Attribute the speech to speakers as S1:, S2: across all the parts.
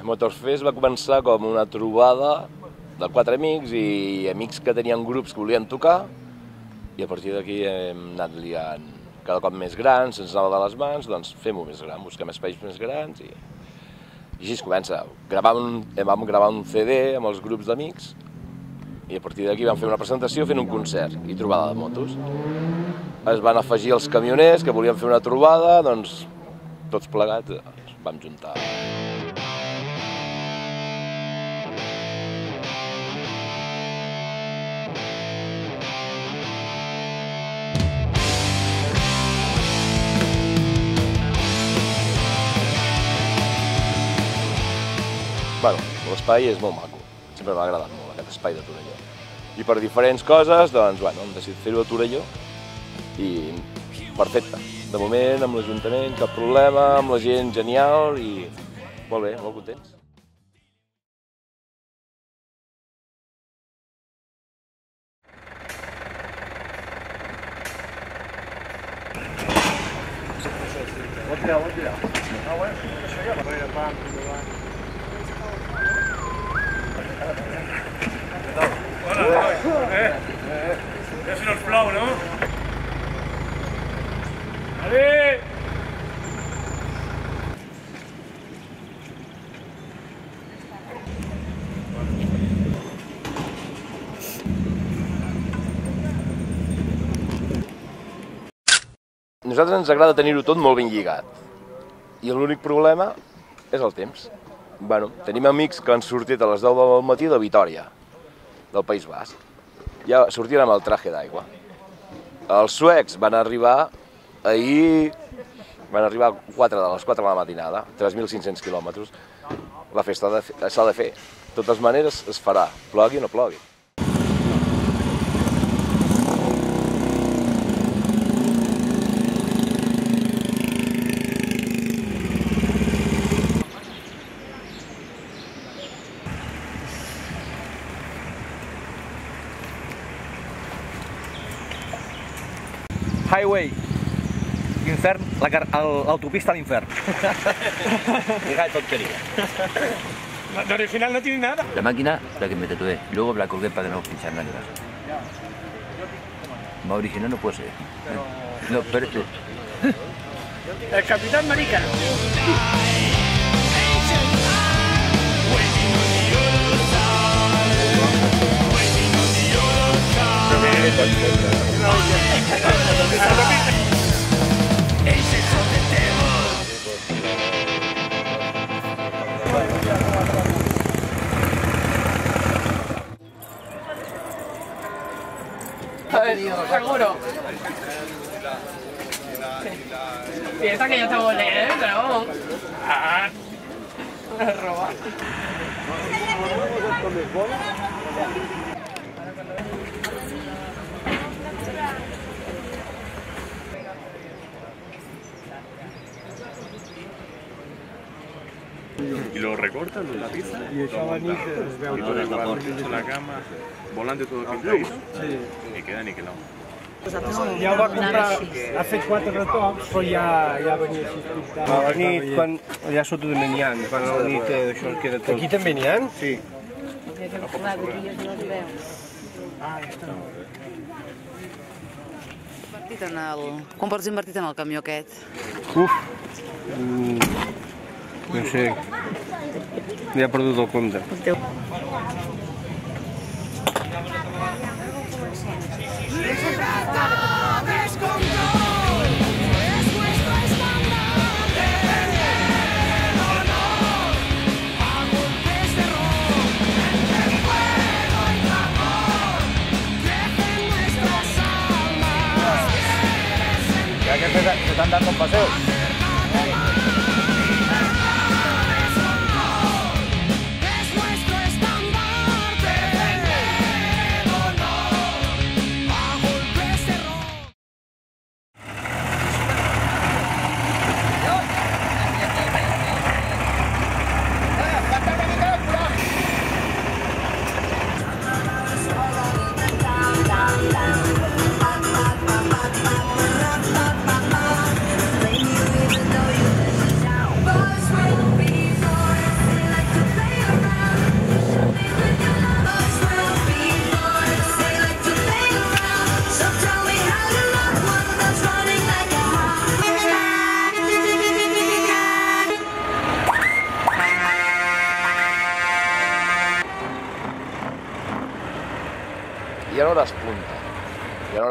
S1: Motorfest va començar com una trobada de 4 amics i amics que tenien grups que volien tocar, i a partir d'aquí hem anat liant cada cop més grans, se'ns anava de les mans, doncs fem-ho més gran, busquem espais més grans i així es comença. Vam gravar un CD amb els grups d'amics i a partir d'aquí vam fer una presentació fent un concert i trobada de motos. Es van afegir els camioners que volien fer una trobada, doncs tots plegats ens vam juntar. L'espai és molt maco, sempre m'ha agradat molt aquest espai de Torelló. I per diferents coses, doncs, hem decidit fer-ho a Torelló i perfecte. De moment, amb l'Ajuntament, cap problema, amb la gent genial i molt bé, molt contents.
S2: Ja si no ens plou, no? Adéu!
S1: A nosaltres ens agrada tenir-ho tot molt ben lligat i l'únic problema és el temps. Tenim amics que han sortit a les 10 del matí de Vitòria, del País Basc. Ja sortien amb el traje d'aigua. Els suecs van arribar ahir, van arribar a les 4 de la matinada, 3.500 quilòmetres. La festa s'ha de fer. De totes maneres es farà, plogui o no plogui.
S3: Highway, infern, l'autopista a l'infern.
S1: Mira, tot quería.
S2: De original no tiene nada.
S4: La máquina, la que me tatué, luego la colgué para que no pinchar nada. Más original no puede ser. No, espérate.
S2: El Capitán Marica.
S5: Seguro. Piensa que yo te volé, pero vamos. Roba.
S6: Y lo recortan en la pizza
S7: y això a la nit es veu
S6: y pones la cama, volante todo pintadito y queda aniquilado.
S7: Ja ho va comprar, ha fet 4 retocs, però ja venia així pintat.
S8: A la nit, quan allà sota també n'hi ha, quan a la nit això es queda tot.
S7: Aquí també n'hi ha?
S8: Sí.
S9: Com ports invertit en el camió aquest?
S8: Uf! No sé, ja he perdut el compte.
S3: Ya que se están dando un paseo.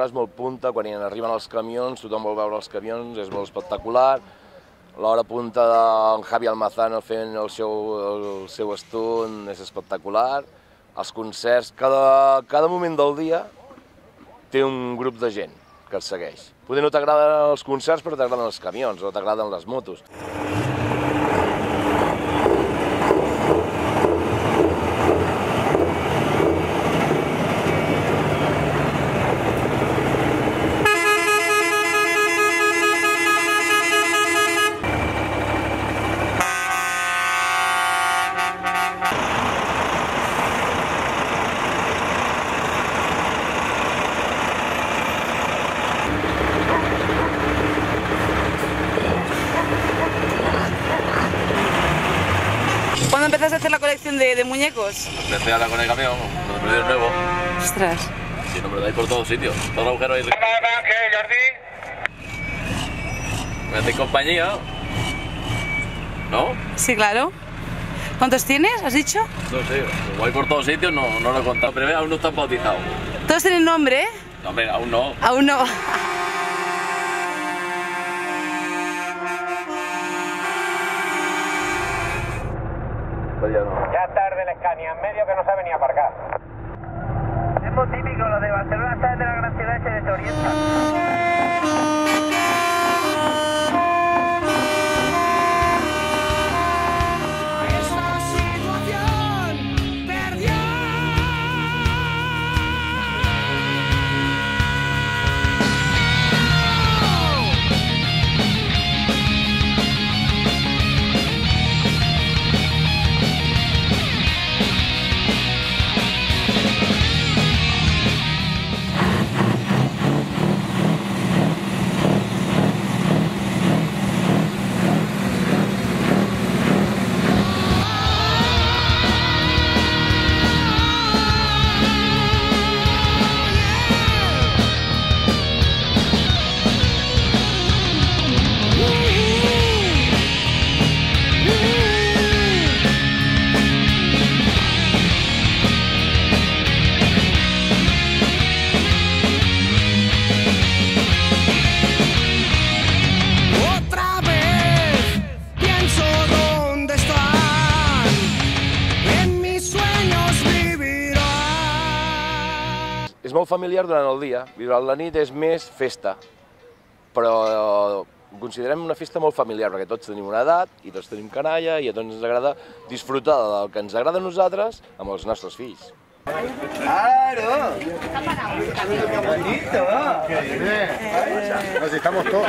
S1: hora és molt punta, quan hi arriben els camions, tothom vol veure els camions, és molt espectacular. L'hora punta d'en Javi Almazano fent el seu stunt és espectacular. Els concerts, cada moment del dia té un grup de gent que els segueix. Potser no t'agraden els concerts, però t'agraden els camions o t'agraden les motos.
S9: ¿Cuándo empezaste a hacer la colección de muñecos?
S1: Empecé ahora con el camión, cuando me dieron nuevo.
S9: Ostras.
S1: Sí, no, pero hay por todos sitios, todos los agujeros ahí.
S2: ¿Qué, Jordi?
S1: ¿Me hacéis compañía? ¿No?
S9: Sí, claro. ¿Cuántos tienes, has dicho?
S1: No sé, como hay por todos sitios no lo he contado, pero aún no están bautizados.
S9: ¿Todos tienen nombre, eh?
S1: No, hombre, aún no.
S9: Aún no.
S2: Ya tarde el Scania, en medio que no sabe ni aparcar.
S5: Es muy típico, lo de Barcelona, sales de la gran ciudad y se desorienta.
S1: És molt familiar durant el dia, durant la nit és més festa, però ho considerem una festa molt familiar, perquè tots tenim una edat i tots tenim canalla i a tots ens agrada disfrutar del que ens agrada a nosaltres amb els nostres fills.
S7: ¡Claro! ¡Bonito! Nos estamos todos.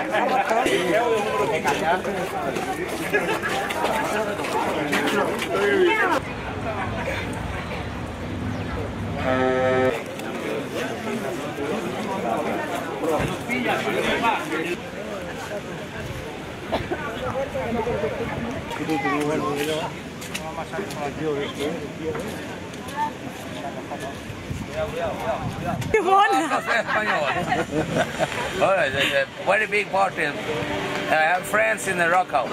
S9: ¡Qué buena!
S4: Café español. Oh, it's a very big party. I have friends in the rock house.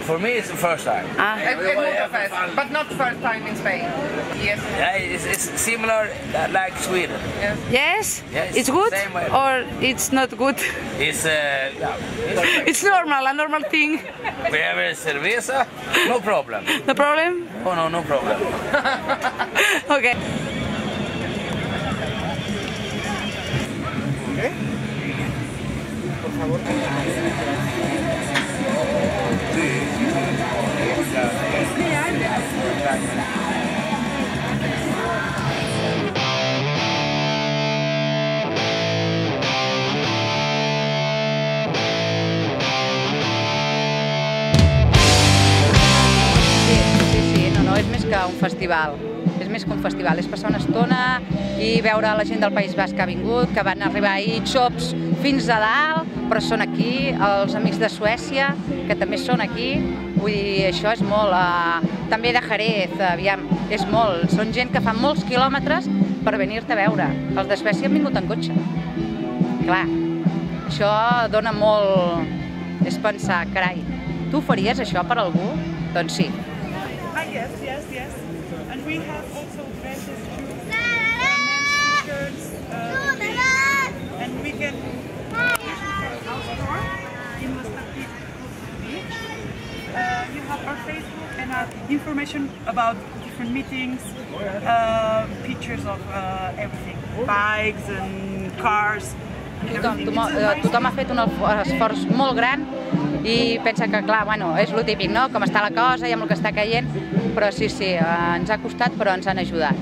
S4: For me, it's the first time.
S5: But not first time in Spain. Yes.
S4: Yeah, it's similar like Sweden.
S9: Yes?
S4: Yes,
S9: It's good
S4: same way.
S9: or it's not good?
S4: It's
S9: It's normal, a normal thing.
S4: we have a cerveza, no problem.
S9: No problem?
S4: Oh no problem.
S9: Okay.
S7: Por favor.
S9: Sí, no, és més que un festival. És més que un festival, és passar una estona i veure la gent del País Basc que ha vingut, que van arribar ahir xops fins a dalt, però són aquí, els amics de Suècia, que també són aquí, vull dir, això és molt. També de Jerez, aviam, és molt, són gent que fa molts quilòmetres per venir-te a veure. Els de Suècia han vingut en cotxe. Clar, això dona molt, és pensar, carai, tu faries això per algú? Doncs sí.
S10: Yes. And we have also dresses, shoes, men's t-shirts, and we information about different meetings, pictures of everything, bikes and cars.
S9: Tothom ha fet un esforç molt gran i pensa que, clar, bueno, és el típic, no? Com està la cosa i amb el que està caient, però sí, ens ha costat, però ens han ajudat.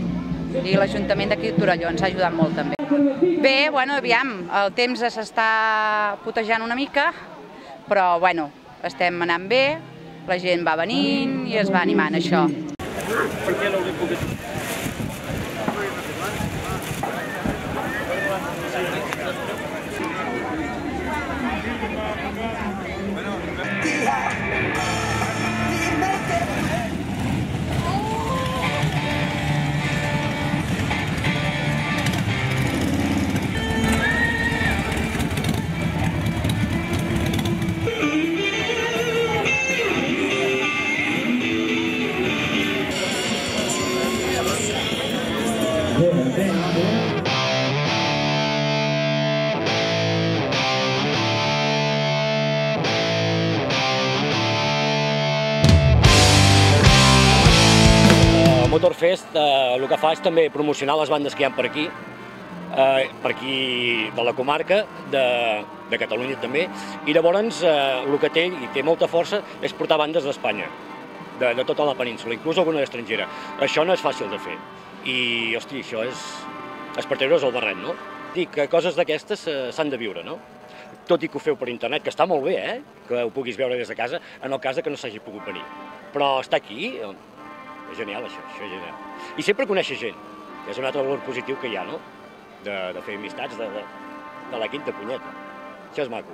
S9: I l'Ajuntament d'aquí de Torelló ens ha ajudat molt, també. Bé, bueno, aviam, el temps s'està putejant una mica, però, bueno, estem anant bé, la gent va venint i es va animant, això.
S11: Motorfest el que fa és també promocionar les bandes que hi ha per aquí de la comarca, de Catalunya també, i llavors el que té, i té molta força, és portar bandes d'Espanya, de tota la península, inclús alguna estrangera. Això no és fàcil de fer i, hosti, això és per treure's el barret, no? Dic que coses d'aquestes s'han de viure, no? Tot i que ho feu per internet, que està molt bé, que ho puguis veure des de casa, en el cas que no s'hagi pogut venir. Però estar aquí és genial, això és genial. I sempre conèixer gent, que és un altre valor positiu que hi ha, no? De fer amistats de la quinta punyeta. Això és maco.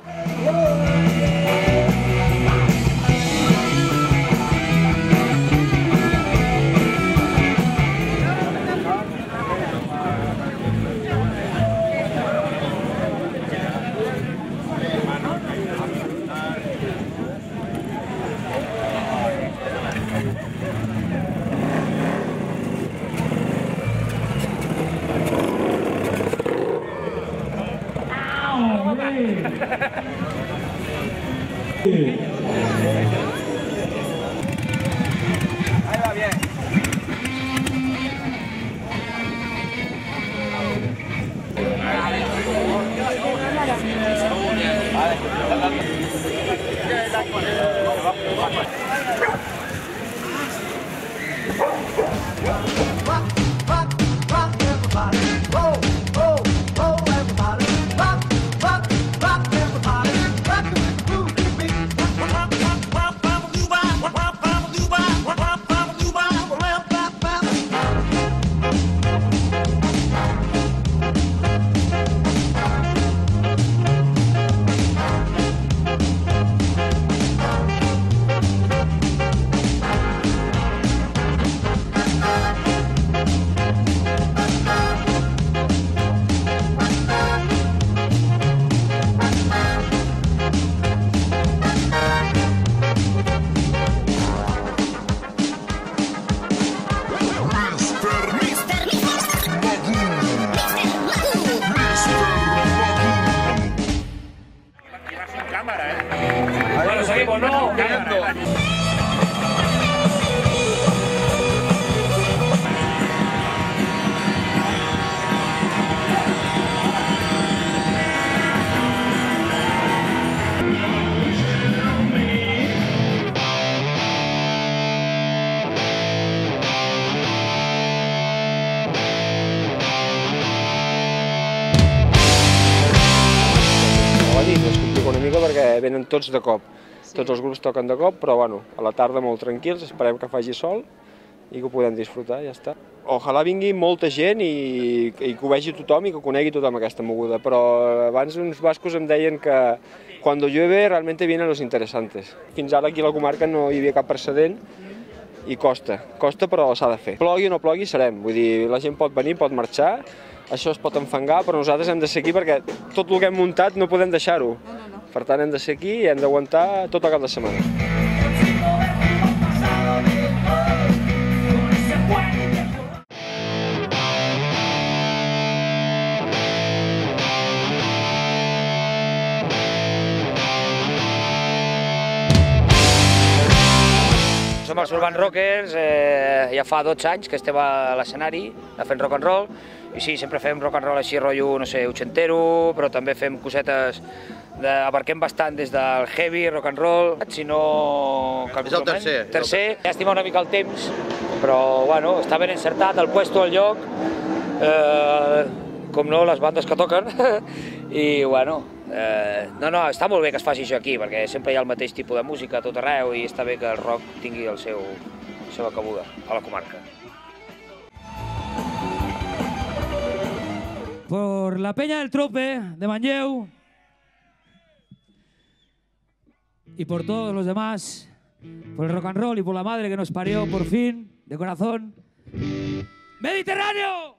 S3: Ahí va bien.
S11: Bueno, seguimos, ¿no?
S8: A la nit es complica una mica perquè venen tots de cop. Tots els grups toquen de cop, però bueno, a la tarda molt tranquils, esperem que faci sol i que ho podem disfrutar, ja està. Ojalà vingui molta gent i que ho vegi tothom i que conegui tothom aquesta moguda, però abans uns bascos em deien que quan llueve realmente vienen los interesantes. Fins ara aquí a la comarca no hi havia cap precedent i costa però s'ha de fer. Plogui o no plogui serem, vull dir, la gent pot venir, pot marxar, això es pot enfangar, però nosaltres hem de ser aquí perquè tot el que hem muntat no podem deixar-ho. Per tant, hem de ser aquí i hem d'aguantar tot el cap de setmana.
S3: Som
S12: som els Urban Rockers, ja fa 12 anys que estem a l'escenari fent rock and roll, i sí, sempre fem rock and roll així, rotllo, no sé, ochentero, però també fem cosetes, abarquem bastant des del heavy, rock and roll, si no...
S13: És el tercer.
S12: Tercer, ja estima una mica el temps, però bueno, està ben encertat, el puesto, el lloc, com no, les bandes que toquen, i bueno, no, està molt bé que es faci això aquí, perquè sempre hi ha el mateix tipus de música a tot arreu i està bé que el rock tingui la seva cabuda a la comarca.
S14: Por la Peña del Trope de Manlleu y por todos los demás, por el rock and roll y por la madre que nos parió por fin, de corazón, ¡Mediterráneo!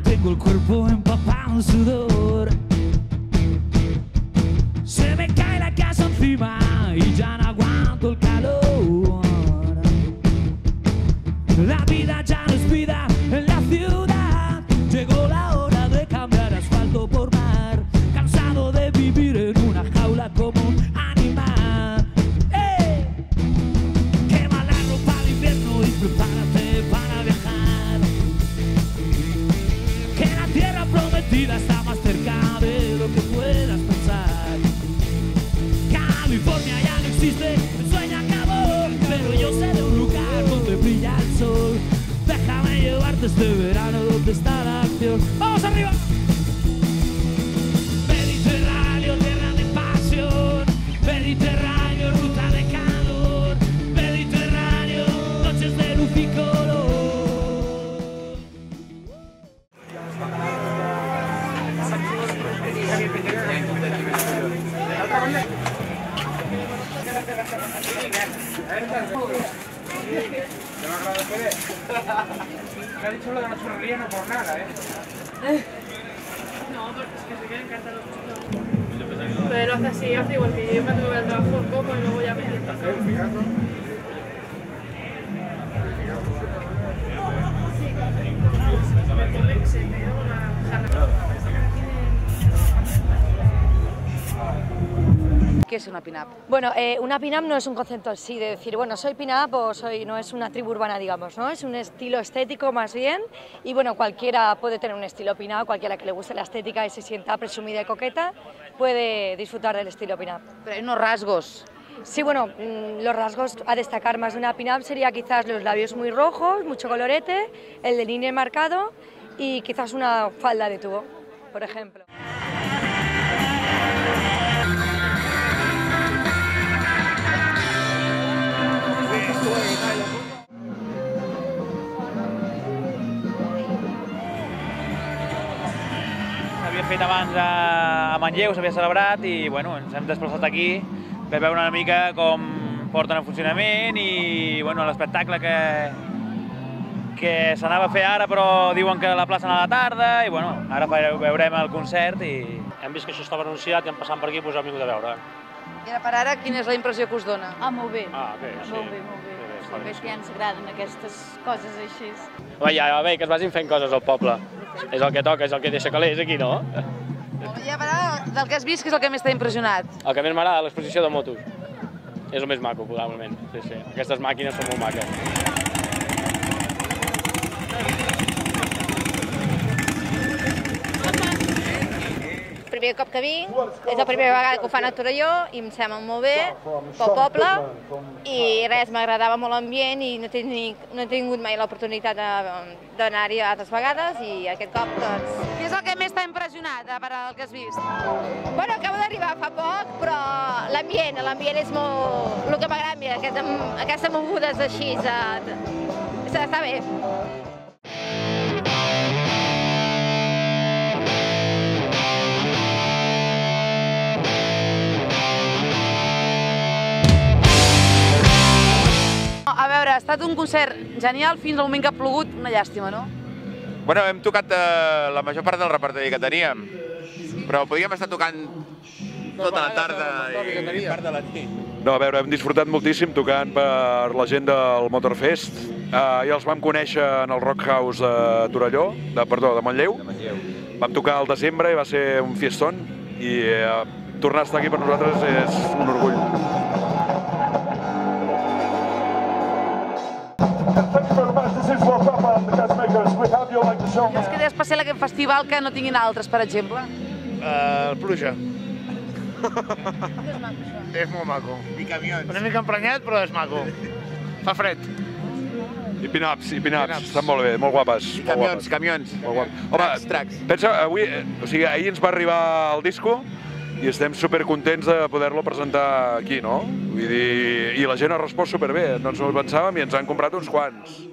S14: Tengo el cuerpo empapado en sudor, se me cae la casa encima y ya no aguanto el calor. La vida ya no es vida en la ciudad, llegó la hora de cambiar asfalto por mar, cansado de vivir en una jaula como un animal. Quema la ropa de invierno y prepárate para viajar. Está más cerca de lo que puedas pensar. California ya no existe, el sueño acabó, pero yo sé de un lugar donde brilla el sol. Déjame llevarte este verano donde está la acción. ¡Vamos arriba! Mediterráneo, tierra de pasión, Mediterráneo, ruta de calor, Mediterráneo, noches de luz y color.
S2: Te lo agradeceré. Me ha dicho lo de la churrería no por nada, ¿eh?
S15: No, porque es que se quieren cantar los chicos. Pero hace así, hace igual que yo cuando me voy al trabajo un poco y luego ya me siento.
S9: ¿Qué es una pin-up?
S16: Bueno, una pin-up no es un concepto así de decir, bueno, soy pin-up o no es una tribu urbana, digamos, ¿no? Es un estilo estético más bien y bueno, cualquiera puede tener un estilo pin-up, cualquiera que le guste la estética y se sienta presumida y coqueta puede disfrutar del estilo pin-up.
S9: Pero hay unos rasgos.
S16: Sí, bueno, los rasgos a destacar más de una pin-up sería quizás los labios muy rojos, mucho colorete, el delineo marcado y quizás una falda de tubo, por ejemplo.
S17: S'havia fet abans a Manlleu, s'havia celebrat i bueno, ens hem desplaçat aquí per veure una mica com porten en funcionament i bueno, l'espectacle que s'anava a fer ara però diuen que la plaça anava a la tarda i bueno, ara veurem el concert i...
S18: Hem vist que això estava anunciat i hem passat per aquí i hem vingut a veure.
S9: I ara per ara, quina és la impressió que us dona?
S19: Molt bé.
S18: Bé, sí.
S19: Molt bé. És que ja ens agraden aquestes coses així.
S18: Home, ja va bé que es vagin fent coses al poble. És el que toca, és el que deixa calés aquí, no?
S9: I ara, del que has vist, què és el que més t'ha impressionat?
S18: El que més m'agrada, l'exposició de motos. És el més maco, probablement. Sí, sí. Aquestes màquines són molt maques.
S9: primer cop que vinc, és la primera vegada que ho fan a Torelló i em sembla molt bé pel poble i res, m'agradava molt l'ambient i no he tingut mai l'oportunitat d'anar-hi altres vegades i aquest cop doncs...
S19: Què és el que més t'ha impressionat per al que has vist?
S9: Bueno, acabo d'arribar fa poc, però l'ambient és molt... el que m'agrada, aquestes mogudes així, està bé.
S19: A veure, ha estat un concert genial fins al moment que ha plogut, una llàstima, no?
S2: Bueno, hem tocat la major part del repertori que teníem, però podríem estar tocant tota la tarda i part de la nit.
S20: No, a veure, hem disfrutat moltíssim tocant per la gent del Motorfest. Ja els vam conèixer en el Rock House de Torelló, de Manlleu. Vam tocar al desembre i va ser un fiestón i tornar a estar aquí per nosaltres és un orgull.
S19: Saps què té especial aquest festival que no tinguin altres, per exemple?
S2: Pluja. És molt maco. I camions. Una mica emprenyat, però és maco. Fa fred.
S20: I pin-ups, estan molt bé, molt guapes.
S2: I camions.
S20: Home, pensa, ahir ens va arribar el disco i estem supercontents de poder-lo presentar aquí, no? Vull dir, i la gent ha respost superbé, no ens ho pensàvem i ens han comprat uns quants.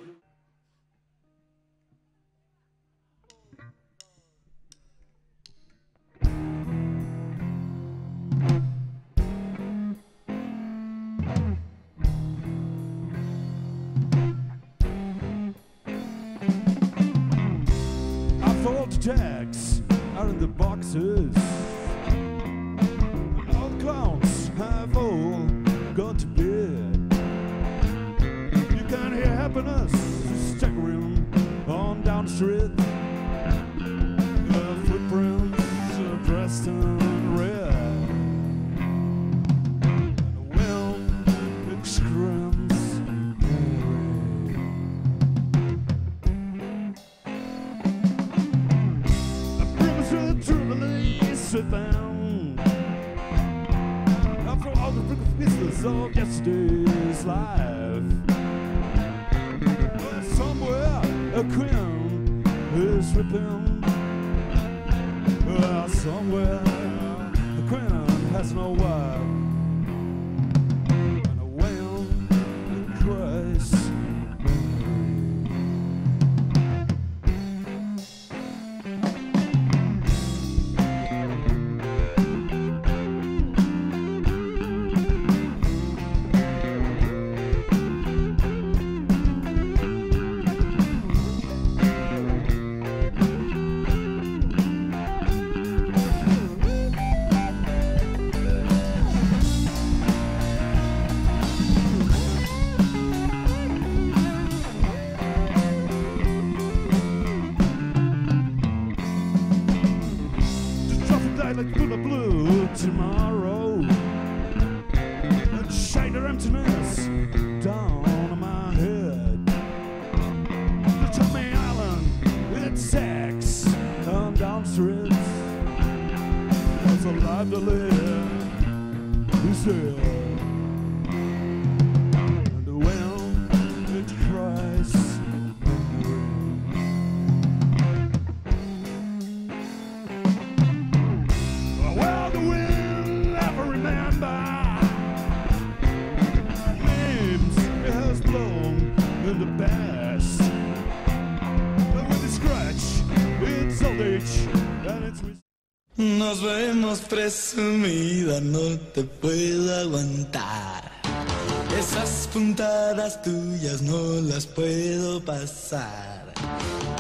S14: Tags are in the boxes. All the clowns have all gone to bed. You can hear happiness staggering on down the street. The footprints are dressed in red. And the wind it screams. Sit down. After all the pieces of yesterday's life, somewhere a queen is ripping. Somewhere a queen has no wife, and a wind cries. Blue tomorrow and shine their emptiness down on my head. The Tommy Island, it's sex on down streets. There's a life to live, he said. And the wind, it cries.
S21: Nos vemos presumida, no te puedo aguantar. Esas puntadas tuyas no las puedo pasar.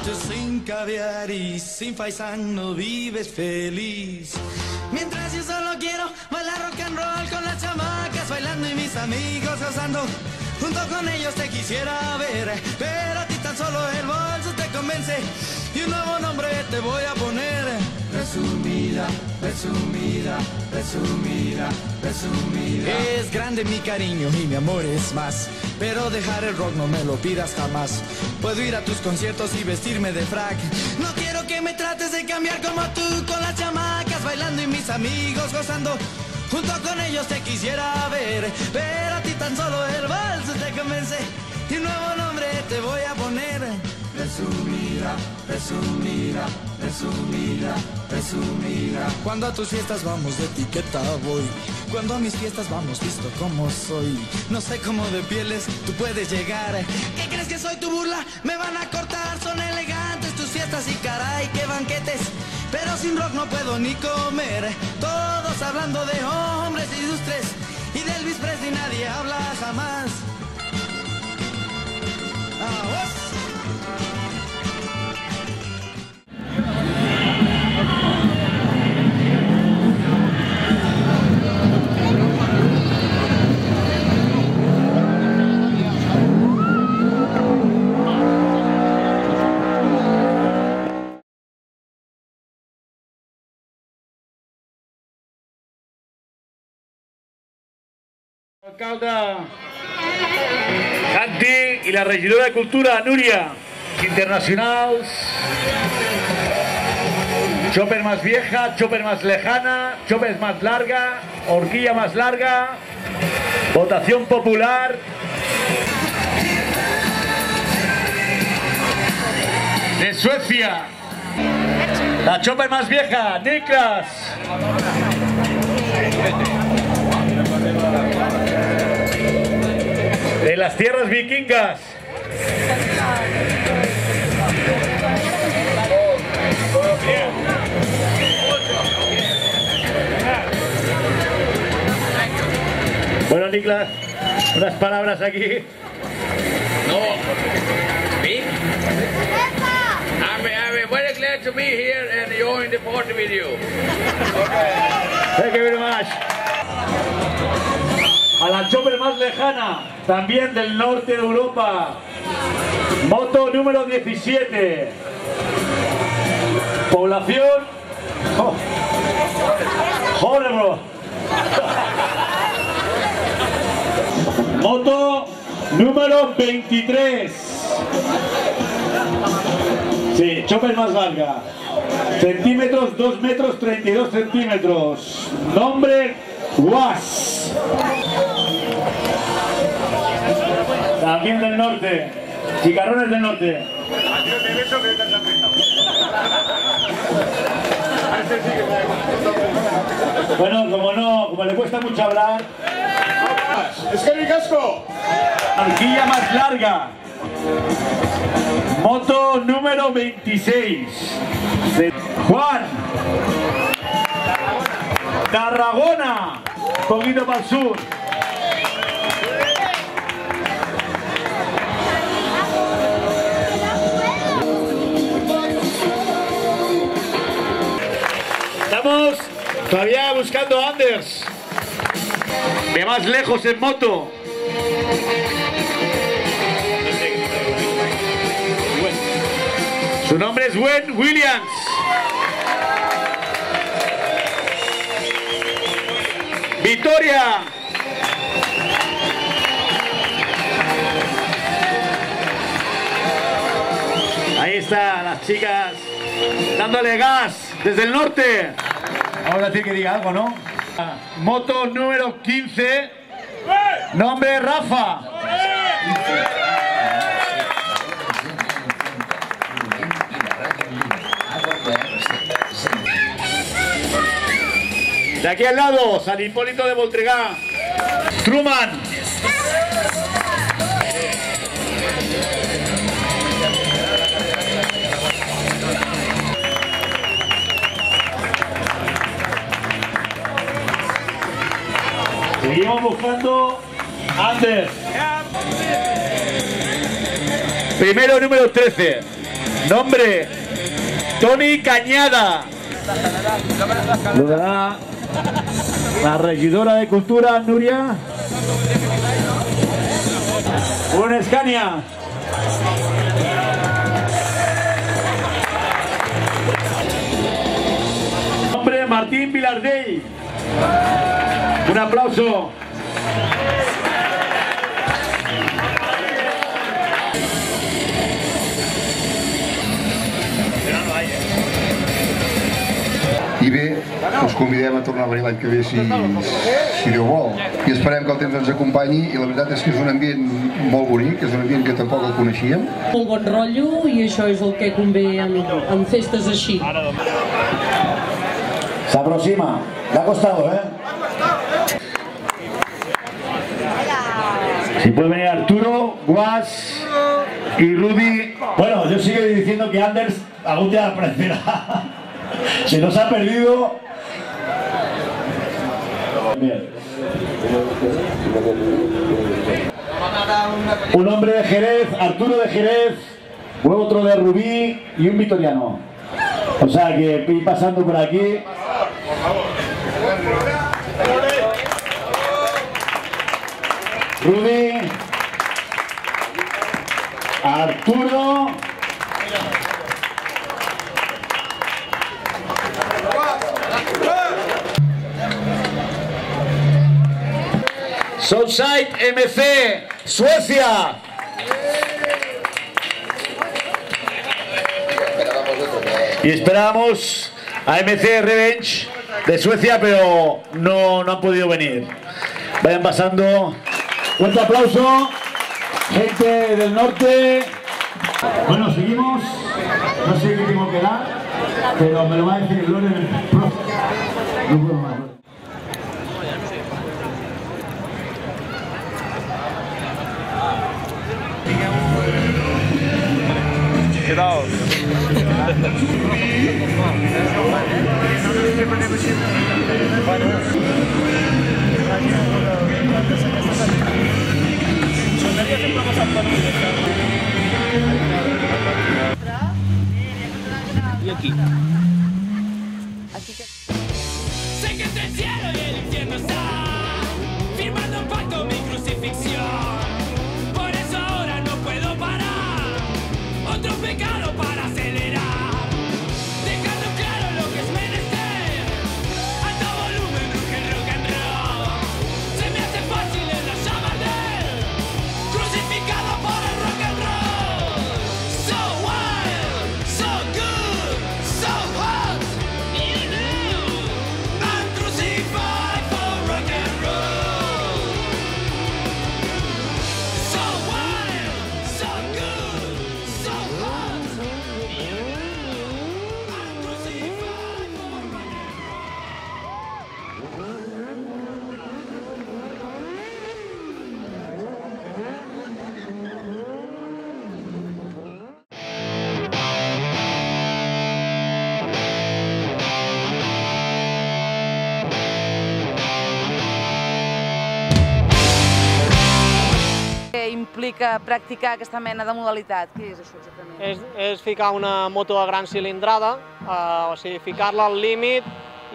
S21: Tú sin caviar y sin faisán vives feliz. Mientras yo solo quiero bailar rock and roll con las chamacas bailando y mis amigos gozando. Junto con ellos te quisiera ver, pero a ti tan solo el bolso te convence. Y un nuevo nombre te voy a poner. Presumida, presumida, presumida, presumida. Es grande mi cariño y mi amor es más, pero dejar el rock no me lo pidas jamás. Puedo ir a tus conciertos y vestirme de frac. No quiero que me trates de cambiar como tú, con las chamacas bailando y amigos gozando. Junto con ellos te quisiera ver, pero a ti tan solo el vals te convence. Y un nuevo nombre te voy a poner. Presumida, presumida, presumida, presumida. Cuando a tus fiestas vamos de etiqueta voy. Cuando a mis fiestas vamos visto como soy. No sé cómo de pieles tú puedes llegar. ¿Qué crees que soy tu burla? Me van a cortar, son elegantes tus fiestas y caray, qué banquetes. Pero sin rock no puedo ni comer. Todos hablando de hombres ilustres. Y de Elvis Presley nadie habla jamás.
S6: Alcalde Santi i la regidora de Cultura, Núria. Internacionals. Chopper más vieja, chopper más lejana, chopper más larga, horquilla más larga. Votación popular. De Suecia. La chopper más vieja, Niklas. De las tierras vikingas. Bueno, Niklas, unas palabras aquí.
S4: No. Me? I'm very glad to be here and join the party with you.
S6: Thank you very much. A la chopper más lejana, también del norte de Europa. Moto número 17. Población. Oh. Joder, bro. Moto número 23. Sí, chopper más larga. Centímetros, 2 metros 32 centímetros. Nombre Was. También del norte. Chicarrones del norte. Bueno, como le cuesta mucho hablar.
S20: Es que mi casco.
S6: Horquilla más larga. Moto número 26. De Juan. Tarragona. Un poquito para el sur. Estamos todavía buscando a Anders. De más lejos en moto. Su nombre es Gwen Williams. Victoria. Ahí están las chicas dándole gas desde el norte. Ahora tiene que diga algo, ¿no? Moto número 15. Nombre Rafa. De aquí al lado, San Hipólito de Voltregá. Truman. Seguimos buscando Anders. Primero número 13. Nombre Tony Cañada. Lo dará la regidora de Cultura, Núria. Un Scania. Nombre Martín Vilardell. Un aplauso.
S1: I bé, us convidem a tornar a venir l'any que ve si Déu vol. I esperem que el temps ens acompanyi i la veritat és que és un ambient molt bonic, és un ambient que tampoc el coneixíem.
S22: Molt bon rotllo i això és el que convé en festes així.
S6: Se aproxima, le ha costado, Si puede venir Arturo, Guas y Rudy. Bueno, yo sigo diciendo que Anders algún día aparecerá. Se nos ha perdido. Bien. Un hombre de Jerez, Arturo de Jerez, luego otro de Rubí y un vitoriano. O sea que ir pasando por aquí. Rudy, Arturo, Southside MC, Suecia. Y esperábamos a MC Revenge de Suecia, pero no han podido venir. Vayan pasando. Fuerte aplauso, gente del norte. Bueno, seguimos. No sé qué tengo que dar, pero me lo va a decir Loren. No puedo más.
S17: ¿Qué tal? Y aquí.
S14: Sé que entre el cielo y el infierno está firmando un pacto mi crucifixión. Por eso ahora no puedo parar. Otro pecado para acelerar. Dejando claro lo que es menester. Alto volumen, ruge el rock and roll. Se me hace fácil en la llama de él. Crucificado por el rock and roll. So wild, so good, so hot. You know, I'm crucified for rock and roll. So wild, so good, so hot. You know, I'm crucified for rock and roll.
S19: Què implica practicar aquesta mena de modalitat? Què és això exactament?
S18: És ficar una moto de gran cilindrada, o sigui, ficar-la al límit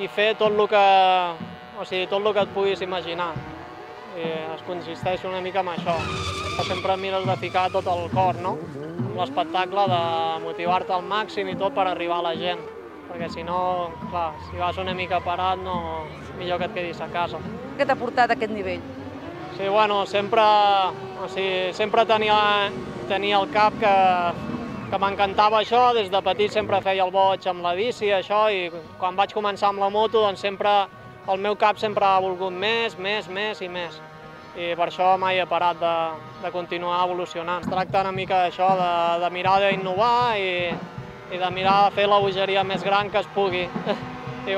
S18: i fer tot el que et puguis imaginar. I es consisteix una mica en això. Sempre mires de ficar tot el cor, no? L'espectacle de motivar-te al màxim i tot per arribar a la gent. Perquè si no, clar, si vas una mica parat, millor que et quedis a casa.
S19: Què t'ha portat a aquest nivell?
S18: Sí, bueno, sempre tenia al cap que m'encantava això. Des de petit sempre feia el boig amb la bici, això, i quan vaig començar amb la moto, doncs sempre el meu cap sempre ha volgut més i més. I per això mai he parat de continuar evolucionant. Es tracta una mica d'això, de mirar d'innovar i de mirar de fer la bogeria més gran que es pugui. I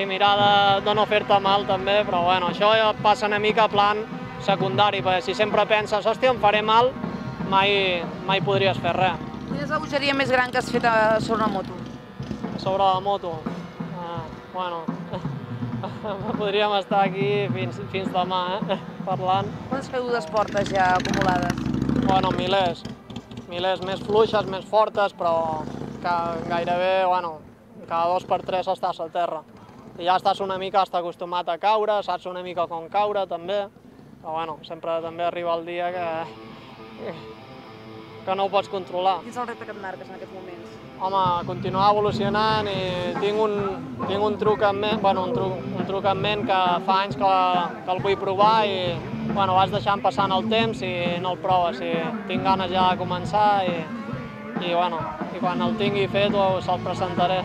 S18: mirar de no fer-te mal també, però això passa una mica a plan secundari, perquè si sempre penses, hòstia, em faré mal, mai podries fer res.
S19: Quina és la bogeria més gran que has fet sobre una moto?
S18: Sobre la moto? Podríem estar aquí fins demà, parlant.
S19: Quantes caigudes portes ja acumulades?
S18: Milers. Milers, més fluixes, més fortes, però gairebé, cada 2 per 3 estàs a terra. I ja estàs una mica acostumat a caure, saps una mica com caure també, però sempre també arriba el dia que no ho pots controlar.
S19: Quin és el repte que et marques en aquests moments?
S18: Home, continuar evolucionant i tinc un truc en ment que fa anys que el vull provar i vas deixant passant el temps i no el proves. Tinc ganes ja de començar i quan el tingui fet se'l presentaré.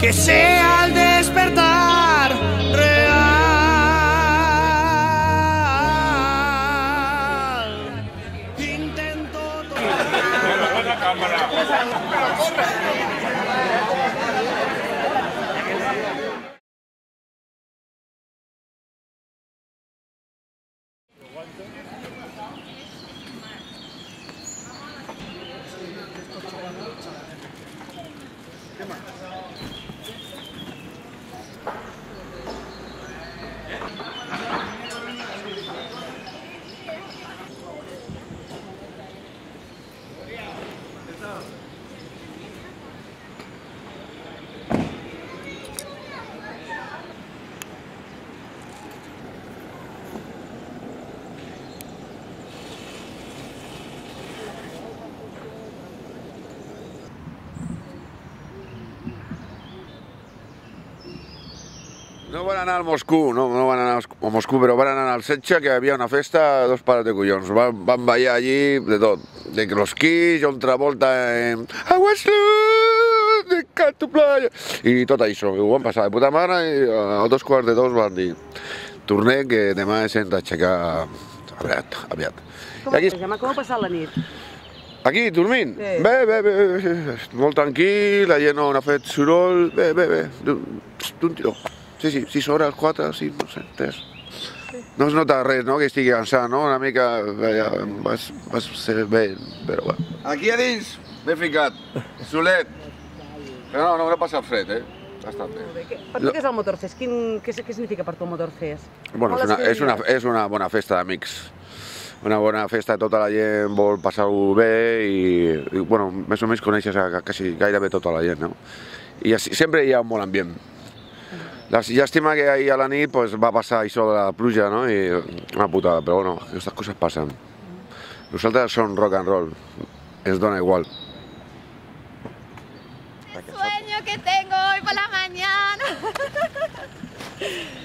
S21: que sea el despertar real. Intento
S2: No van anar al Moscou, no van anar a Moscou, però van anar al Setxa, que hi havia una festa, dos pares de collons. Van ballar allí de tot. De los Kiss, John Travolta, I was lost, de Canto Playa, i tot això. Ho van passar de puta mare i a 2:15 van dir tornem, que demà ens hem d'aixecar aviat.
S5: Com heu passat la nit?
S2: Aquí, dormint?
S5: Sí.
S2: Bé, molt tranquil, la gent no ha fet soroll, bé, d'un tiró. Sí, 6 hores, 4, 5, no sé, 3. No es nota res, no?, que estigui cansat, no? Una mica vas ser bé, però bueno. Aquí a dins m'he ficat, solet. Però no he passat fred, ha estat bé.
S5: Per tu què és el Motorfest? Què significa per tu el Motorfest?
S2: Bueno, és una bona festa d'amics. Una bona festa, tota la gent vol passar-ho bé i, bueno, més o menys coneixes quasi gairebé tota la gent, no? I sempre hi ha un bon ambient. La llàstima que ahir a la nit va passar això de la pluja, no? I una putada, però bueno, aquestes coses passen. Nosaltres som rock and roll, ens dona igual.
S7: El sueño que tengo hoy por la mañana.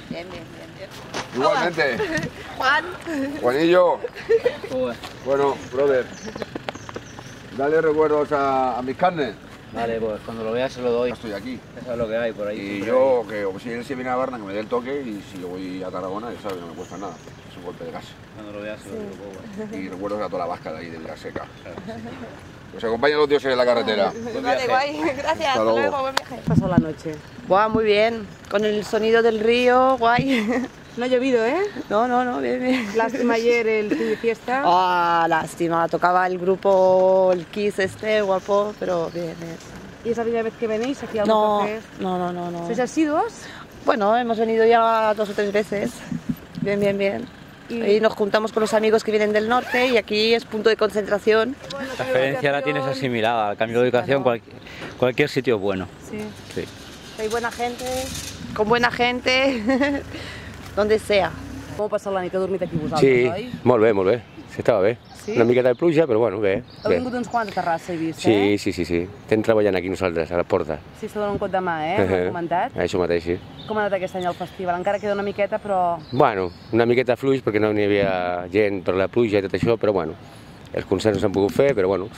S7: Bien.
S2: Igualmente.
S7: Juan.
S2: Juanillo. Bueno, brother, dale recuerdos a mis carnes.
S13: Vale, pues cuando lo veas se lo doy.
S2: Estoy aquí.
S13: Eso es lo que hay por ahí.
S2: Y yo, que si él se viene a Varna, que me dé el toque, y si yo voy a Tarragona, ya sabes que no me cuesta nada. Es un golpe de gas.
S13: Cuando lo veas se lo doy.
S2: Y recuerdos a toda la vasca de ahí, de Vilaseca. Os acompañan los dioses en la carretera.
S7: Vale, guay. Gracias. Hasta luego. Buen viaje.
S5: Pasó la noche.
S23: Guau, muy bien. Con el sonido del río, guay.
S5: No ha llovido, ¿eh?
S23: No, bien.
S5: Lástima ayer el fin de fiesta.
S23: Ah, lástima. Tocaba el grupo, el Kiss guapo, pero bien.
S5: ¿Y es la primera vez que venís aquí al
S23: No.
S5: Motorfest?
S23: No.
S5: ¿Sois asiduos?
S23: Bueno, hemos venido ya 2 o 3 veces. Bien. Y nos juntamos con los amigos que vienen del norte y aquí es punto de concentración.
S13: La experiencia la tienes asimilada, al cambio de ubicación, cualquier sitio es bueno.
S23: Sí. Hay buena gente, con buena gente, donde sea.
S5: Com heu passat la nit? Heu dormit aquí vosaltres,
S24: Sí,
S5: oi?
S24: molt bé. Estava bé.
S5: Sí?
S24: Una miqueta de pluja, però bueno, bé.
S5: Heu vingut uns quants a Terrassa, he vist,
S24: Sí. Estem treballant aquí nosaltres, a la porta.
S5: Sí, s'ha donat un cop de mà, m'heu comentat.
S24: Això mateix, sí.
S5: Com ha anat aquest any el festival? Encara queda una miqueta, però...
S24: Bueno, una miqueta fluix perquè no n'hi havia gent per la pluja i tot això, però bueno, els concerts no s'han pogut fer, però bueno,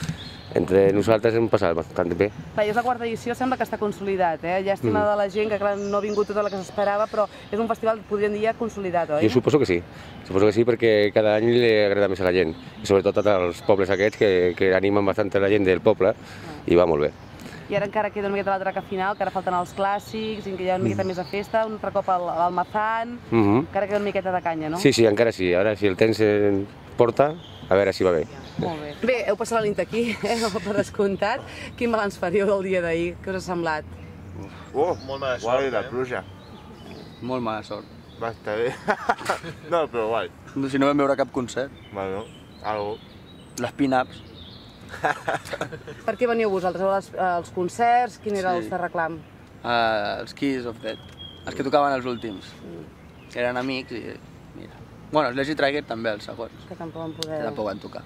S24: entre nosaltres hem passat bastant bé.
S5: Clar, és la 4ª edició, sembla que està consolidat, Llàstima de la gent, que clar, no ha vingut tota la que s'esperava, però és un festival, podríem dir, ja consolidat, oi?
S24: Jo suposo que sí perquè cada any li agrada més a la gent, i sobretot als pobles aquests que animen bastant a la gent del poble, i va molt bé.
S5: I ara encara queda una miqueta la traca final, que ara falten els clàssics, i que hi ha una miqueta més de festa, un altre cop al Mazán, encara queda una miqueta de canya, no?
S24: Sí, encara sí, ara si el temps porta, a veure si va bé.
S5: Molt bé. Bé, heu passat la nit aquí, per descomptat. Quin balanç faríeu del dia d'ahir? Què us ha semblat?
S25: Molt mala sort. Guai, la pluja.
S13: Molt mala sort.
S25: Va estar bé. No, però guai.
S13: Si no vam veure cap concert.
S25: Bueno, algo.
S13: Les pin-ups.
S5: Per què veníeu vosaltres? Els concerts? Quin era el reclam?
S13: Els Kiss of Death. Els que tocaven els últims. Eren amics i... mira. Bueno, els Lazy Trigger també, els segons.
S5: Que tampoc van poder...
S13: Que tampoc van tocar.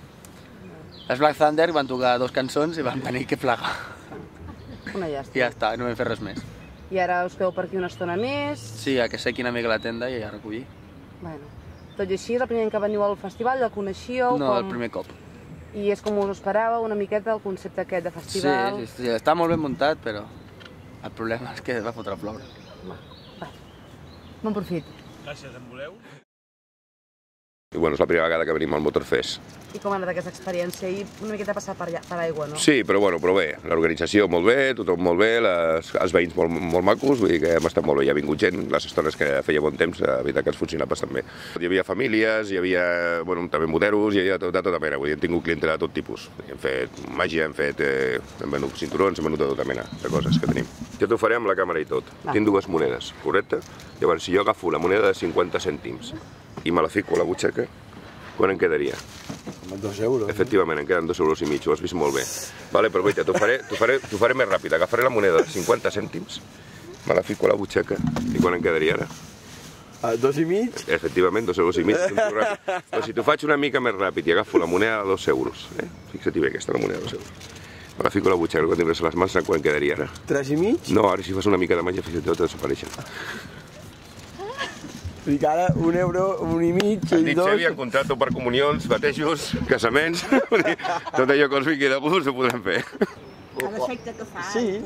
S13: Els Black Thunder van tocar 2 cançons i van tenir que plegar.
S5: Una llàstima.
S13: I ja està, no vam fer res més.
S5: I ara us quedeu per aquí una estona més?
S13: Sí, a que sequi una mica la tenda i a recollir.
S5: Bueno, tot i així, és el primer any que veniu al festival, ja el coneixíeu?
S13: No, el primer cop.
S5: I és com us esperàveu una miqueta el concepte aquest de festival?
S13: Sí, està molt ben muntat, però El problema és que va fotre a ploure.
S5: Bon profit.
S17: Gràcies, en voleu?
S2: I bueno, és la primera vegada que venim al Motorfest.
S5: I com ha anat aquesta experiència? I una miqueta passar per aigua, no?
S2: Sí, però bé, l'organització molt bé, tothom molt bé, els veïns molt macos, vull dir que hem estat molt bé, hi ha vingut gent, les estones que feia bon temps, la veritat que ens funcionava bastant bé. Hi havia famílies, hi havia també moteros, hi havia de tota mena, vull dir, hem tingut clientela de tot tipus. Hem fet màgia, hem venut cinturons, hem venut de tota mena de coses que tenim. Jo t'ho faré amb la càmera i tot. Tinc dues monedes, correcte? Llavors, si jo agafo la moneda de 50 cèntims i me la fico a la butxaca, quan en quedaria?
S3: 2 euros.
S2: Efectivament, en queden 2,5 euros, ho has vist molt bé. Vale, però t'ho faré més ràpid. Agafaré la moneda de 50 cèntims, me la fico a la butxaca, i quan en quedaria ara?
S3: 2,5?
S2: Efectivament, 2,5 euros. Però si t'ho faig una mica més ràpid i agafo la moneda de 2 euros, fixa-t'hi bé, aquesta és la moneda de 2 euros. Me la fico a la butxaca, quan tindràs les mans, quan quedaria ara?
S3: 3,5?
S2: No, ara si fas una mica de màgia, fins i tot desapareixen.
S3: Dic ara 1 euro, 1,5 i 2...
S2: Han dit Xavi, en contracte per comunions, batejos, casaments... Tot allò que els vingui de gust ho podem fer.
S23: A l'efecte que fa.
S3: Sí.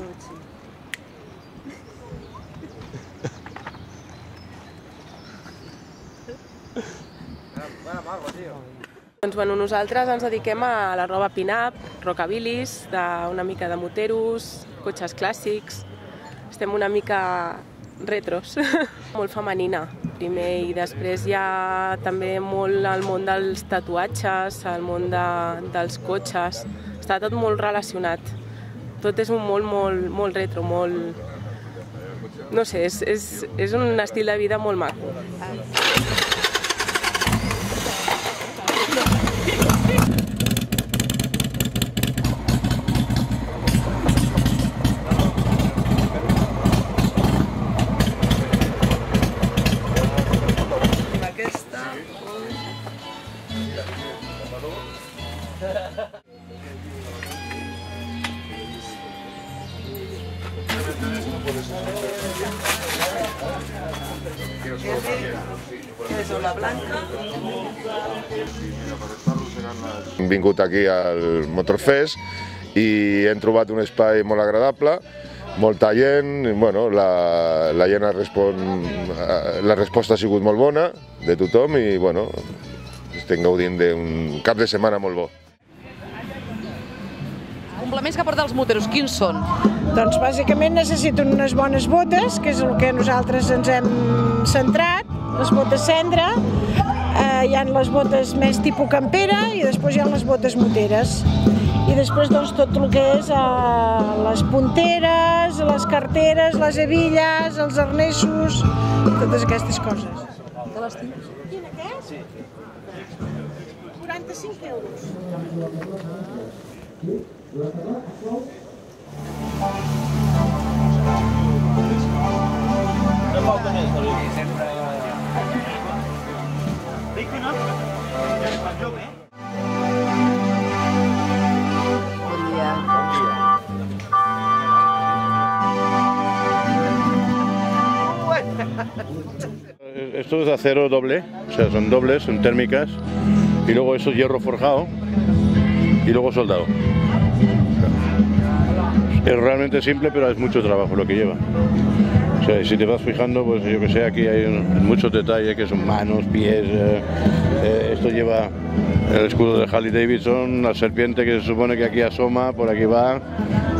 S15: Doncs bueno, nosaltres ens dediquem a la roba pin-up, rockabilis, una mica de moteros, cotxes clàssics. Estem una mica retros, molt femenina primer, i després hi ha també molt el món dels tatuatges, el món dels cotxes, està tot molt relacionat. Tot és un molt retro, molt... no sé, és un estil de vida molt maco.
S2: Hem vingut aquí al Motorfest i hem trobat un espai molt agradable, molta gent, bueno, la gent la resposta ha sigut molt bona de tothom i bueno, estem gaudint d'un cap de setmana molt bo.
S5: Complements que porten els moteros, quins són?
S8: Doncs bàsicament necessiten unes bones botes, que és el que nosaltres ens hem centrat, les botes cendra, hi ha les botes més tipus campera i després hi ha les botes moteres. I després doncs tot el que és les punteres, les carteres, les hebilles, els arnessos, totes aquestes coses.
S5: Que les tens?
S8: Quin aquest? Sí. 45 euros.
S17: No falta més, David. Dic que no? Quan jo ve?
S5: Bon dia.
S10: Esto es acero doble, o sea, son dobles, son térmicas, y luego eso es hierro forjado y luego soldado. Es realmente simple, pero es mucho trabajo lo que lleva. O sea, si te vas fijando, pues yo que sé, aquí hay muchos detalles que son manos, pies. Esto lleva el escudo de Harley Davidson, la serpiente que se supone que aquí asoma, por aquí va,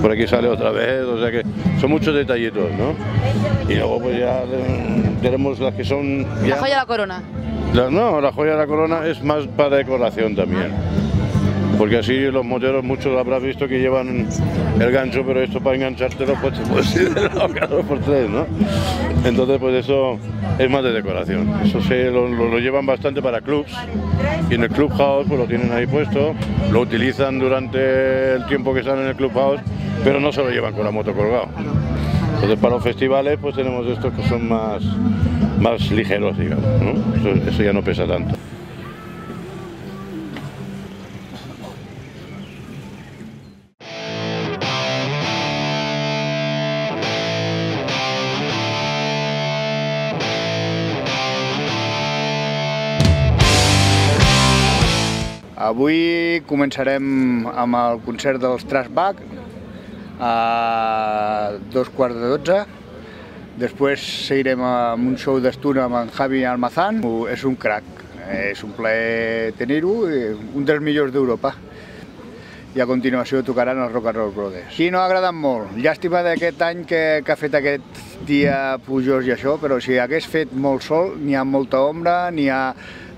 S10: por aquí sale otra vez. O sea que son muchos detallitos, ¿no? Y luego pues ya tenemos las que son...
S5: La joya de la corona.
S10: No, la joya de la corona es más para decoración también. Porque así los moteros, muchos habrás visto que llevan el gancho, pero esto para enganchártelo pues ir de lado cada 2 por 3, ¿no? Entonces pues eso es más de decoración. Eso lo llevan bastante para clubs y en el clubhouse pues lo tienen ahí puesto, lo utilizan durante el tiempo que están en el clubhouse, pero no se lo llevan con la moto colgado. Entonces para los festivales pues tenemos estos que son más ligeros, digamos, ¿no? Eso ya no pesa tanto.
S11: Avui començarem amb el concert dels Trashback,
S4: a 2:15. Després seguirem amb un show d'estuna amb en Javi Almazán. És un crack, és un plaer tenir-ho, un dels millors d'Europa. I a continuació tocaran els Rock and Roll Brothers. Sí, no ha agradat molt. Llàstima d'aquest any que ha fet aquest dia plujós i això, però si hagués fet molt sol, n'hi ha molta ombra,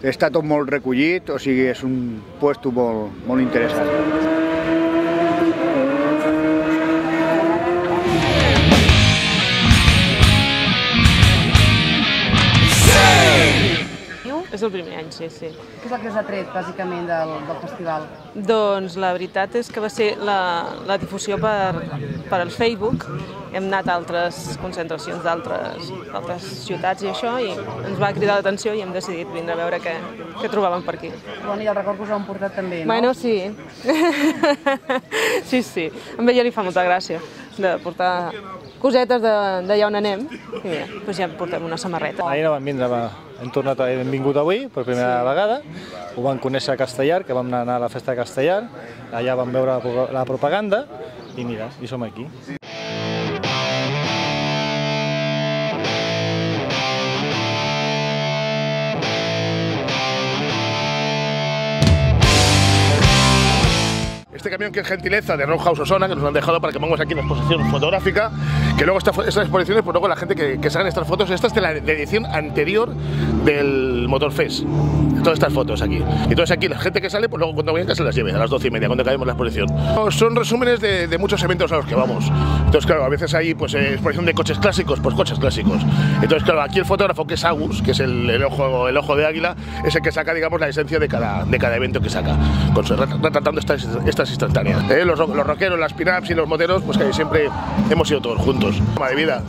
S4: està tot molt recollit, o sigui, és un puesto molt interessant.
S15: És el primer any, sí.
S5: Què és el que us ha tret, bàsicament, del festival?
S15: Doncs la veritat és que va ser la difusió per al Facebook. Hem anat a altres concentracions d'altres ciutats i això, i ens va cridar l'atenció i hem decidit vindre a veure què trobàvem per aquí.
S5: Bon, i el record que us heu portat també, no?
S15: Bueno, sí. Sí. A ell li fa molta gràcia de portar cosetes d'allà on anem. I mira, doncs ja portem una samarreta.
S9: Ahir no vam vindre, hem vingut avui per primera vegada. Ho vam conèixer a Castellar, que vam anar a la festa de Castellar. Allà vam veure la propaganda i mira, i som aquí.
S11: Este camión que es gentileza de Rock House Osona, que nos lo han dejado para que pongamos aquí una exposición fotográfica, que luego estas exposiciones, pues luego la gente que sacan estas fotos, esta es de la edición anterior del Motorfest, todas estas fotos aquí. Y entonces aquí la gente que sale, pues luego cuando venga se las lleve, a las 12:30, cuando acabemos la exposición. Son resúmenes de muchos eventos a los que vamos. Entonces claro, a veces hay pues exposición de coches clásicos, pues coches clásicos. Entonces claro, aquí el fotógrafo que es Agus, que es el ojo de águila, es el que saca, digamos, la esencia de cada evento que saca, retratando estas instantáneas. Los rockeros, las pin-ups y los moteros, pues que siempre hemos ido todos juntos.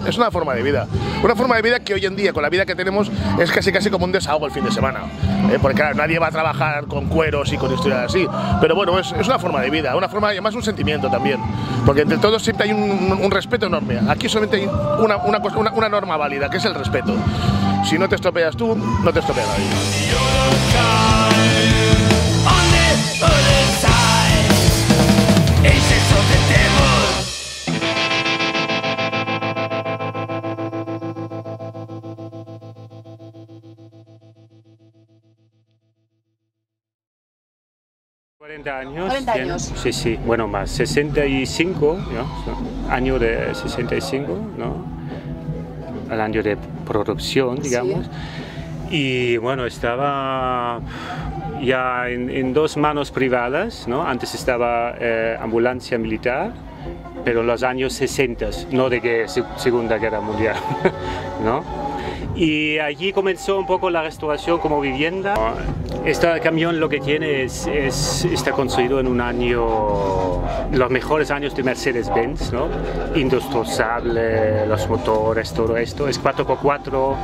S11: Es una forma de vida. Una forma de vida que hoy en día, con la vida que tenemos, es casi como un desahogo el fin de semana. Porque claro, nadie va a trabajar con cueros y con historias así. Pero bueno, es una forma de vida, una forma, y además un sentimiento también. Porque entre todos siempre hay un respeto enorme. Aquí solamente hay una norma válida, que es el respeto. Si no te estropeas tú, no te estropea nadie.
S12: años.
S5: 40 años.
S12: Sí, bueno, más 65, ¿no? Año de 65, ¿no? El año de producción, digamos. Sí. Y bueno, estaba ya en dos manos privadas, ¿no? Antes estaba ambulancia militar, pero en los años 60, no de Segunda Guerra Mundial, ¿no? Y allí comenzó un poco la restauración como vivienda. Este camión lo que tiene está construido en un año, los mejores años de Mercedes-Benz, ¿no? Indestrozable, los motores, todo esto. Es 4x4,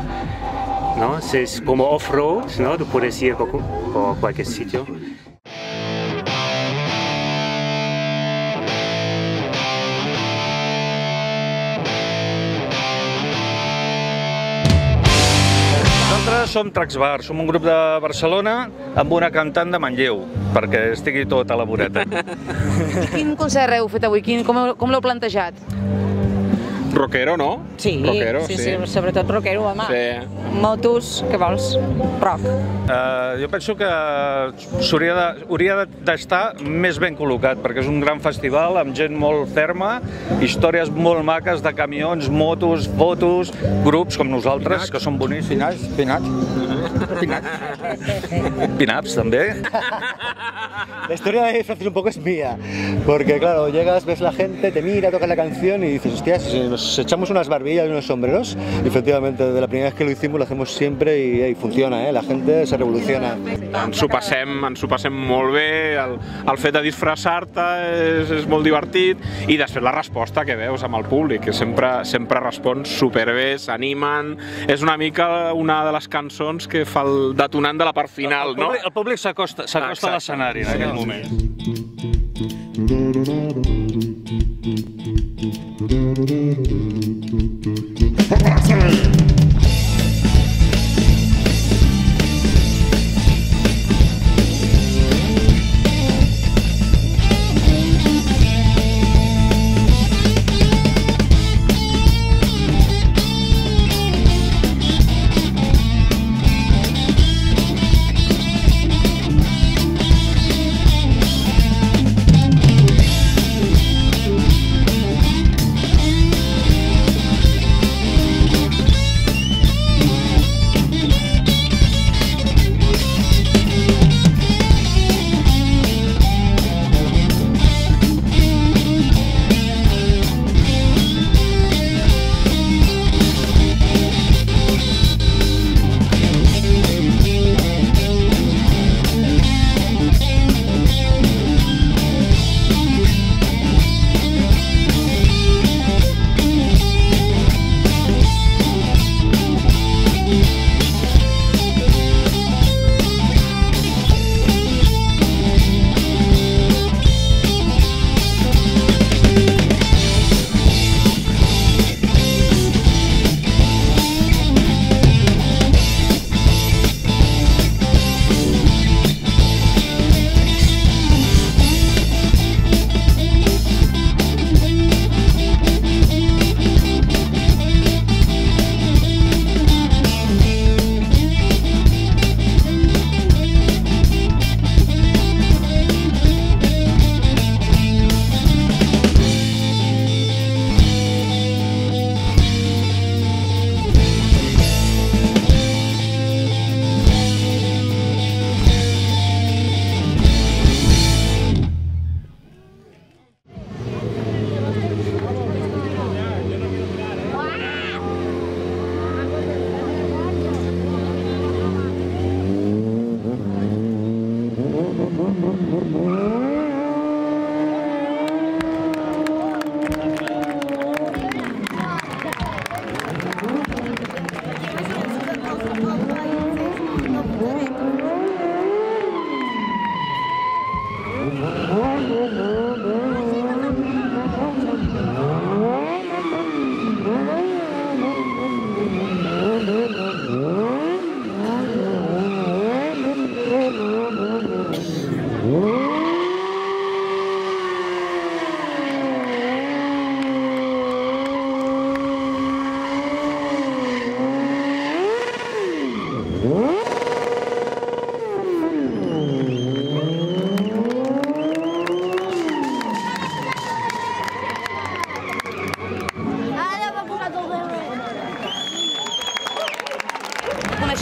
S12: ¿no? Es como off-road, ¿no? Tú puedes ir por cualquier sitio.
S16: Som Trax Bar, som un grup de Barcelona amb una cantant de Manlleu, perquè estigui tot a la voreta.
S5: I quin concert heu fet avui? Com l'heu plantejat?
S16: Rockero, no?
S26: Sí,
S16: rockero,
S26: sí, sobretot rockero, home.
S16: Sí.
S26: Motos, què vols? Rock.
S16: Jo penso que hauria d'estar més ben col·locat, perquè és un gran festival amb gent molt ferma, històries molt maques de camions, motos, fotos, grups com nosaltres, que són boníssims. Pin-ups, también.
S27: La historia de Francis un poco es mía, porque claro, llegas, ves la gente, te mira, tocas la canción y dices, hostia, si nos echamos unas barbillas y unos sombreros, y efectivamente, de la primera vez que lo hicimos, lo hacemos siempre y funciona, la gente se revoluciona.
S28: Ens ho passem molt bé, el fet de disfressar-te és molt divertit, i després la resposta que veus amb el públic, que sempre respon superbé, s'animen, és una mica una de les cançons que fa el detonant de la part final, no?
S16: El públic s'acosta a l'escenari en aquell moment.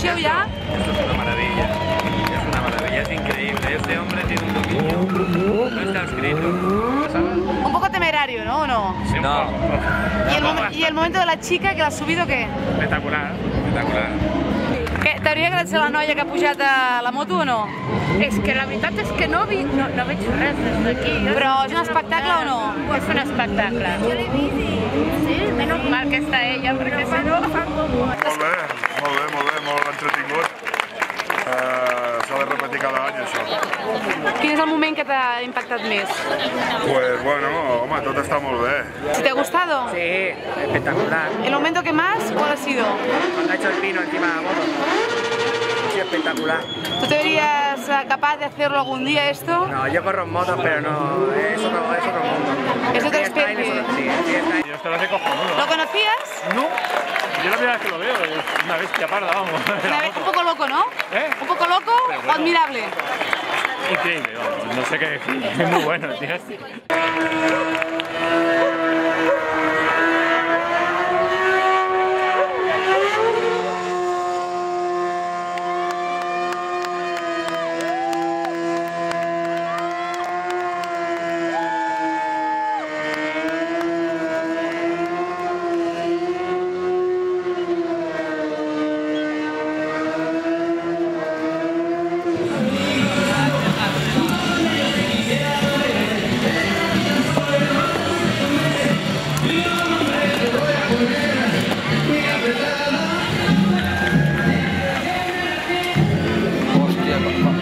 S5: coneixeu ja?
S1: Esto es una maravilla, es increíble. Este hombre tiene un dominio, no está escrito.
S5: Un poco temerario, ¿no? ¿O no?
S1: Sí, un poco.
S5: ¿Y el momento de la chica que l'ha subido, què?
S1: Espectacular, espectacular.
S5: T'hauria agradat ser la noia que ha pujat a la moto o no?
S6: És que la veritat és que no veig res des d'aquí.
S5: Però és un espectacle o no?
S6: És un espectacle. Jo l'he vist. Sí, menys mal que està ella, perquè si no...
S14: Molt entretingut. S'ha de repetir cada any, això.
S5: Quin és el moment que t'ha impactat més?
S14: Pues bueno, home, tot està molt bé.
S5: ¿Te ha gustado?
S1: Sí, espectacular.
S5: ¿El momento que más cuál ha sido?
S1: Cuando ha hecho el pino encima de la moto. Sí, espectacular.
S5: ¿Tú te verías capaz de hacerlo algún día esto?
S1: No, yo corro en motos, pero no, es otro mundo.
S5: ¿Es otra especie?
S1: Sí,
S28: Yo esto lo hace cojonudo.
S5: ¿Lo conocías?
S28: No, yo la primera vez que lo veo, es una bestia parda, vamos.
S5: Un poco loco, ¿no? ¿Un poco loco o admirable?
S28: Increíble, vamos, no sé qué decir, es muy bueno, tío.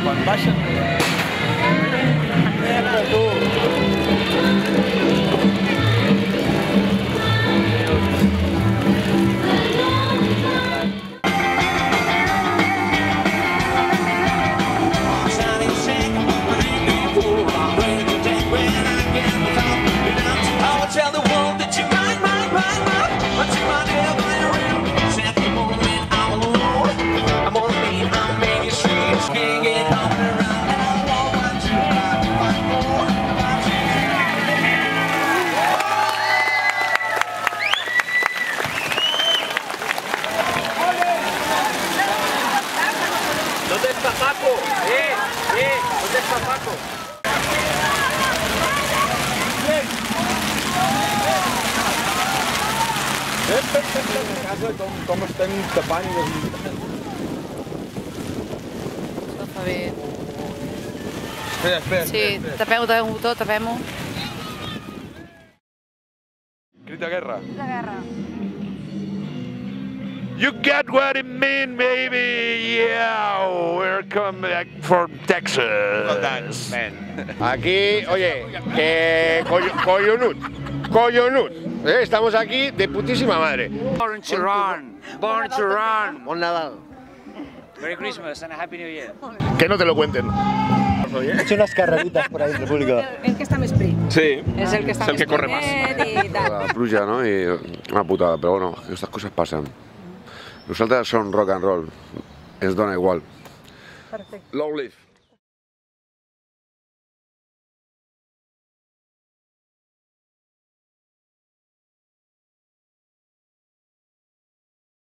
S3: Quan baixen...
S1: ¿Dónde está Paco? ¿Dónde está Paco?
S3: A casa com estem tapant les...
S5: Això fa bé.
S3: Espera.
S5: Sí, tapem-ho tot, tapem-ho.
S14: Crit de guerra.
S5: De guerra.
S14: You get what it mean, baby. Yeah, we're coming back from Texas. Well done, man.
S18: Aquí, oye, que collonut. Estamos aquí de putísima madre.
S1: Born to run. Born to run.
S18: Bon Nadal.
S1: Merry Christmas and a Happy New Year.
S11: Que no te lo cuenten.
S27: He hecho unas carreritas por ahí entre el público.
S26: El que està més prim.
S28: Sí,
S26: És el que està més
S28: corre más.
S26: i tal.
S2: La pluja, ¿no? Y una putada, pero bueno, estas cosas pasan. Nosaltres som rock and roll, ens dona igual.
S26: Perfecte.
S2: Long live.